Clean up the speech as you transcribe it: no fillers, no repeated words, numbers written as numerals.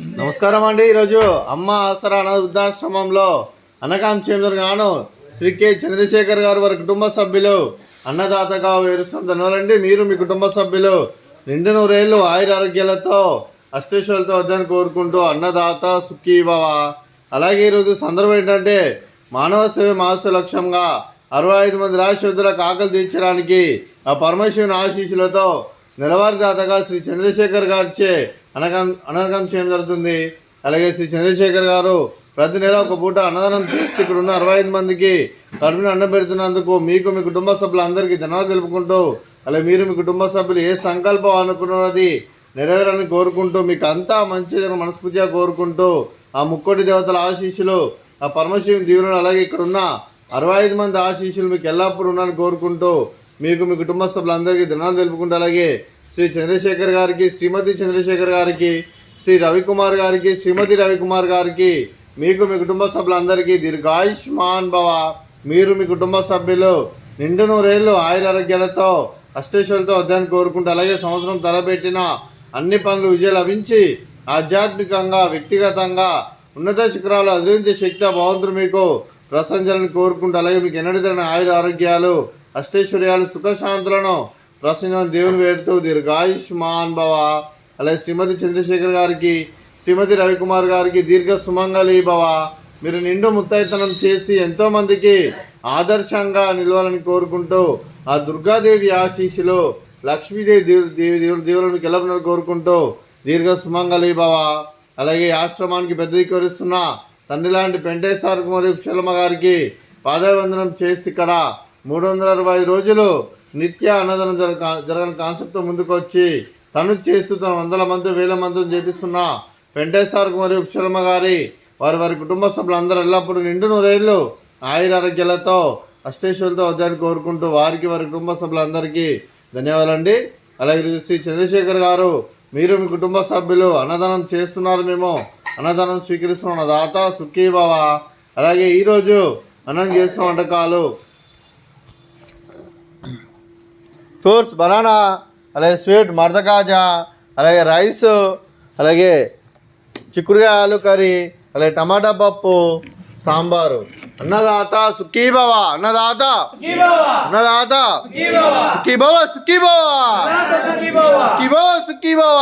నమస్కారం అండి. ఈరోజు అమ్మ ఆసరా అనాథ వృద్ధాశ్రమంలో అన్నకాంక్షేంద్ర గాను శ్రీ కె చంద్రశేఖర్ గారు వారి కుటుంబ సభ్యులు అన్నదాతగా వేరుస్తున్న ధన్యవాదాలండి. మీరు మీ కుటుంబ సభ్యులు నిండు నూరేళ్ళు ఆయుర ఆరోగ్యాలతో అష్టైశ్వర్యాలతో వద్దని కోరుకుంటూ అన్నదాత సుఖీభవ. అలాగే ఈరోజు సందర్భం ఏంటంటే మానవ సేవ మాస లక్ష్యంగా 65 మంది రాష్ట్రులకు ఆకలి తీర్చడానికి ఆ పరమశివుని ఆశీస్సులతో నెలవారీదాతగా శ్రీ చంద్రశేఖర్ గారిచే అన్నదానం చేయడం జరుగుతుంది. అలాగే శ్రీ చంద్రశేఖర్ గారు ప్రతి నెల ఒక పూట అన్నదానం చేస్తూ ఇక్కడ ఉన్న 65 మందికి కడుపుని అన్నం పెడుతున్నందుకు మీకు మీ కుటుంబ సభ్యులందరికీ ధన్యవాదాలు తెలుపుకుంటూ, అలాగే మీరు మీ కుటుంబ సభ్యులు ఏ సంకల్పం అనుకున్నది నెరవేరాలని కోరుకుంటూ, మీకు అంతా మంచి మనస్ఫూర్తిగా కోరుకుంటూ, ఆ ముక్కోటి దేవతల ఆశీస్సులు, ఆ పరమశివుని దీవెనలు, అలాగే ఇక్కడ ఉన్న 65 మంది ఆశీస్సులు మీకు ఎల్లప్పుడూ ఉన్నారని కోరుకుంటూ, మీకు మీ కుటుంబ సభ్యులందరికీ ధన్యవాదాలు తెలుపుకుంటూ, అలాగే శ్రీ చంద్రశేఖర్ గారికి, శ్రీమతి చంద్రశేఖర్ గారికి, శ్రీ రవికుమార్ గారికి, శ్రీమతి రవికుమార్ గారికి, మీకు మీ కుటుంబ సభ్యులందరికీ దీర్ఘాయుష్మాన్ భవ. మీరు మీ కుటుంబ సభ్యులు నిండు నూరేళ్ళు ఆయురారోగ్యాలతో అష్టైశ్వర్యాలతో వద్దని కోరుకుంటూ, అలాగే సంవత్సరం తలపెట్టిన అన్ని పనులు విజయం లభించి ఆధ్యాత్మికంగా వ్యక్తిగతంగా ఉన్నత శిఖరాలు అధిరించే శక్తి భగవంతుడు మీకు ప్రశంసలను కోరుకుంటూ, అలాగే మీకు ఎన్నడైన ఆయుర ఆరోగ్యాలు అష్టైశ్వర్యాలు సుఖశాంతులను ప్రసంగం దేవుని వేడుతూ దీర్ఘాయుష్మాన్ భవ. అలాగే శ్రీమతి చంద్రశేఖర్ గారికి, శ్రీమతి రవికుమార్ గారికి దీర్ఘ సుమంగళి భవ. మీరు నిండు ముత్తైతనం చేసి ఎంతోమందికి ఆదర్శంగా నిలవాలని కోరుకుంటూ, ఆ దుర్గాదేవి ఆశీస్సులు, లక్ష్మీదేవి దేవులను మీకు ఎలా కోరుకుంటూ దీర్ఘ సుమంగళి భవ. అలాగే ఆశ్రమానికి పెద్ద కోరిస్తున్న తండ్రి లాంటి పెంటేశ్వర మరియు శలమ గారికి పాదాభివందనం చేసి ఇక్కడ 365 రోజులు నిత్య అన్నదానం జరగని కాన్సెప్ట్తో ముందుకు వచ్చి తను చేస్తూ తన 100 మంది 1000 మందిని చేపిస్తున్న పెంటేశ్వర మరియు శలమ గారి వారి కుటుంబ సభ్యులందరూ ఎల్లప్పుడూ నిండు నూరేళ్ళు ఆయుర ఆరోగ్యాలతో అష్టైశ్వర్యాలతో వద్దని కోరుకుంటూ వారి కుటుంబ సభ్యులందరికీ ధన్యవాదాలండి. అలాగే శ్రీ చంద్రశేఖర్ గారు, మీరు మీ కుటుంబ సభ్యులు అన్నదానం చేస్తున్నారు, మేము అన్నదానం స్వీకరిస్తున్న దాత సుఖీభవ. అలాగే ఈరోజు అన్నం చేస్తున్న వంటకాలు ఫ్రూట్స్ బనానా, అలాగే స్వీట్ మర్దకాజా, అలాగే రైస్, అలాగే చిక్కుడుకాయ ఆలు కర్రీ, అలాగే టమాటా పప్పు, సాంబారు. అన్నదాత సుఖీభవ, అన్నదాత అన్నదాత సుఖీభవ, సుఖీభవ సుఖీభవ సుఖీభవ.